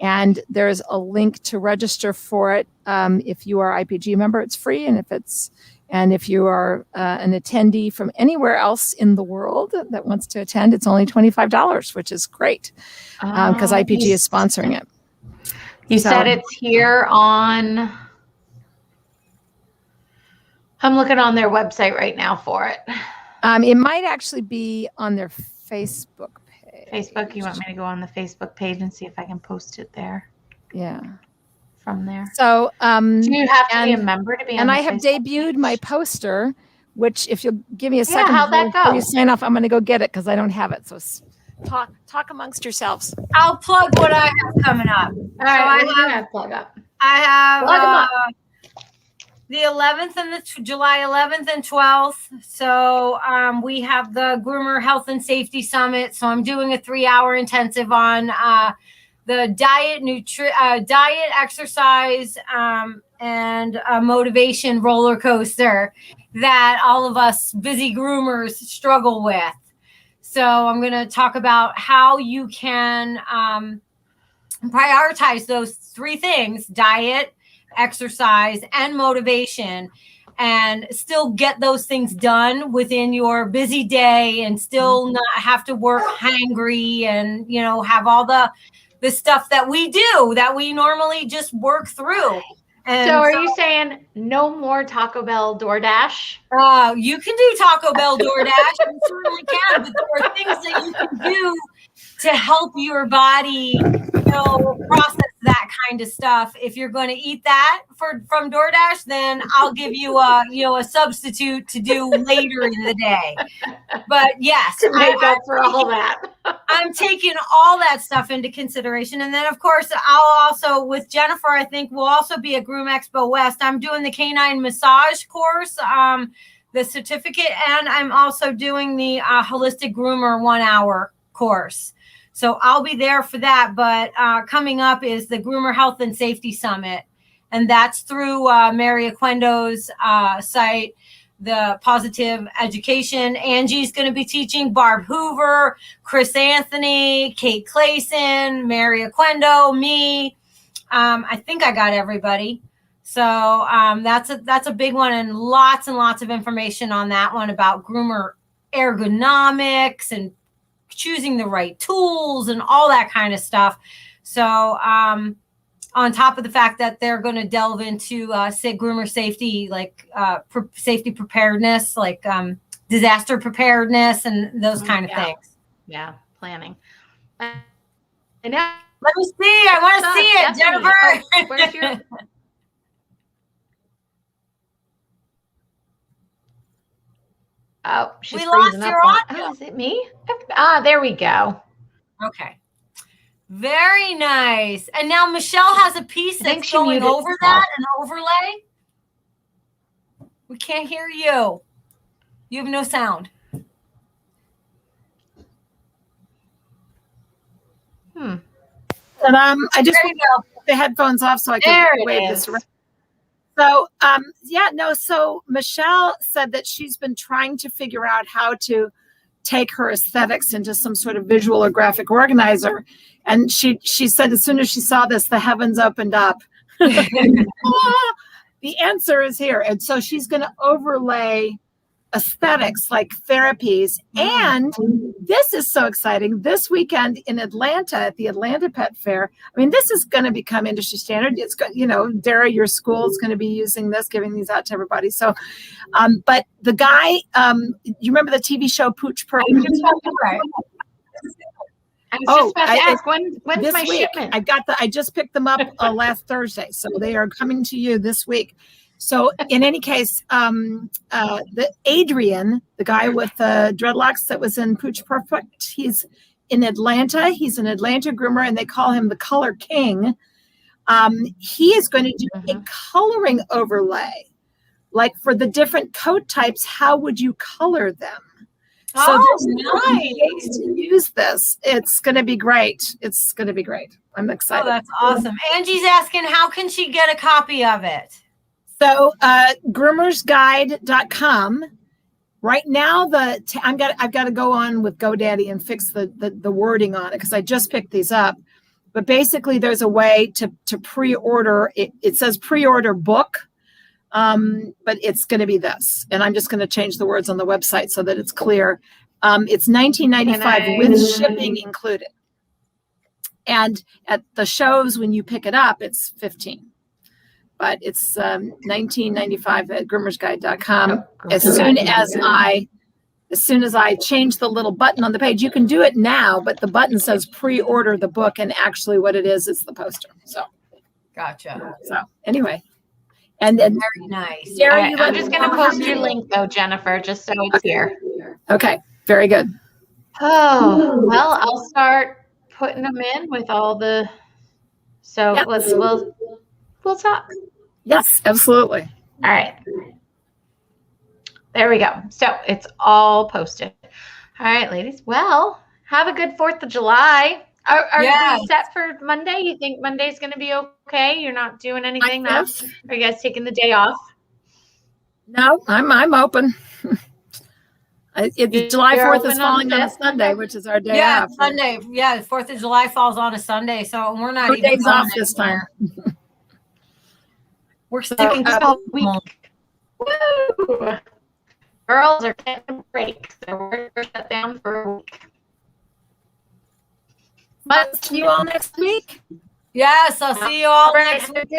And there's a link to register for it. If you are IPG member, it's free. And if you are an attendee from anywhere else in the world that wants to attend, it's only $25, which is great, because IPG is sponsoring it. You said it's here on. I'm looking on their website right now for it. It might actually be on their Facebook page. Facebook, you want me to go on the Facebook page and see if I can post it there? Yeah. From there. So do you have to be a member to be on and the I have Facebook debuted page? my poster, which if you'll give me a second how'd that before go? you sign off, I'm going to go get it because I don't have it. So talk amongst yourselves. I'll plug what I have coming up. All right, what do you have plug up? I have Plug 'em up. the 11th and the July 11th and 12th. So we have the Groomer Health and Safety Summit. So I'm doing a 3-hour intensive on the diet, exercise, and motivation roller coaster that all of us busy groomers struggle with. So I'm going to talk about how you can prioritize those 3 things: diet, exercise, and motivation, and still get those things done within your busy day and still not have to work hangry and, you know, have all the stuff that we do that we normally just work through. And so are you saying no more Taco Bell DoorDash? You can do Taco Bell DoorDash. You certainly can, but there are things that you can do to help your body, you know, process that kind of stuff. If you're going to eat that from DoorDash, then I'll give you a substitute to do later in the day. But yes, To make up for all that. I'm taking all that stuff into consideration. And then, of course, I'll also, with Jennifer, I think we'll also be at Groom Expo West. I'm doing the canine massage course, the certificate, and I'm also doing the holistic groomer 1-hour course. So I'll be there for that. But coming up is the Groomer Health and Safety Summit. And that's through Mary Aquendo's site, the Positive Education. Angie's going to be teaching, Barb Hoover, Chris Anthony, Kate Clayson, Mary Aquendo, me. I think I got everybody. So that's a big one, and lots of information on that one about groomer ergonomics and choosing the right tools and all that kind of stuff. So on top of the fact that they're going to delve into groomer safety, like safety preparedness, like disaster preparedness and those kind of things. Yeah, planning. I know. Let me see. I want to see it, Jennifer. Oh, where's your... Oh, she's freezing up. Oh, is it me? There we go. Okay. Very nice. And now Michelle has a piece that's going over that, an overlay. We can't hear you. You have no sound. And I just put the headphones off so I can wave this around. So, so Michelle said that she's been trying to figure out how to take her aesthetics into some sort of visual or graphic organizer. And she said as soon as she saw this, the heavens opened up. The answer is here. And so she's going to overlay aesthetics like therapies. And this is so exciting. This weekend in Atlanta at the Atlanta Pet Fair, I mean, this is going to become industry standard. It's got, Dara, your school is going to be using this, giving these out to everybody. So, but the guy, you remember the TV show Pooch Perfect? I was just about to ask, when's my week, shipment? I just picked them up last Thursday. So they are coming to you this week. So in any case, the Adrian, the guy with the dreadlocks that was in Pooch Perfect, he's in Atlanta. He's an Atlanta groomer, and they call him the Color King. He is going to do a coloring overlay, like for the different coat types. How would you color them? So nice to use this. It's going to be great. It's going to be great. I'm excited. Oh, that's awesome. Angie's asking, how can she get a copy of it? So groomersguide.com. Right now, I've got to go on with GoDaddy and fix the wording on it because I just picked these up. But basically, there's a way to pre-order. It says pre-order book, but it's going to be this. And I'm just going to change the words on the website so that it's clear. It's $19.95 with shipping included. And at the shows, when you pick it up, it's $15. But it's $19.95 at groomersguide.com. As soon as I change the little button on the page, you can do it now, but the button says pre-order the book, and actually what it is the poster. So, gotcha. So anyway, And then Very nice. Sarah, I'm just going to post your link though, Jennifer, just so it's here. Okay, very good. Oh, well, I'll start putting them in with all the. So Yep. we'll talk. Yes, absolutely. All right. There we go. So it's all posted. All right, ladies. Well, have a good 4th of July. Are we set for Monday? You think Monday's going to be okay? You're not doing anything? Are you guys taking the day off? No, I'm open. July 4th is falling on a Sunday, which is our day off. Sunday. Yeah, 4th of July falls on a Sunday, so we're not even days off this time. We're sticking to a week. Woo! Girls are getting a break, so we're shut down for a week. But see you all next week. Yes, I'll see you all next week.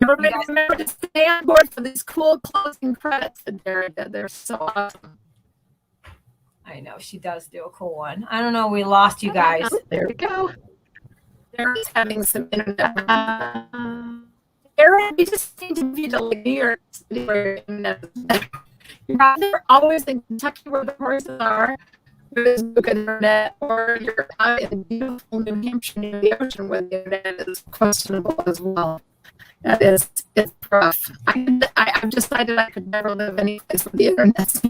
Everybody remember to stay on board for these cool closing credits that Dara did. They're so awesome. I know, she does do a cool one. I don't know, we lost you guys. There we go. Dara's having some internet. Dara, you just need to be to like New York City where your internet is. You're either always in Kentucky where the horses are, where there's good internet, or you're out in beautiful New Hampshire near the ocean where the internet is questionable as well. It's rough. I've decided I could never live any place where the internet's not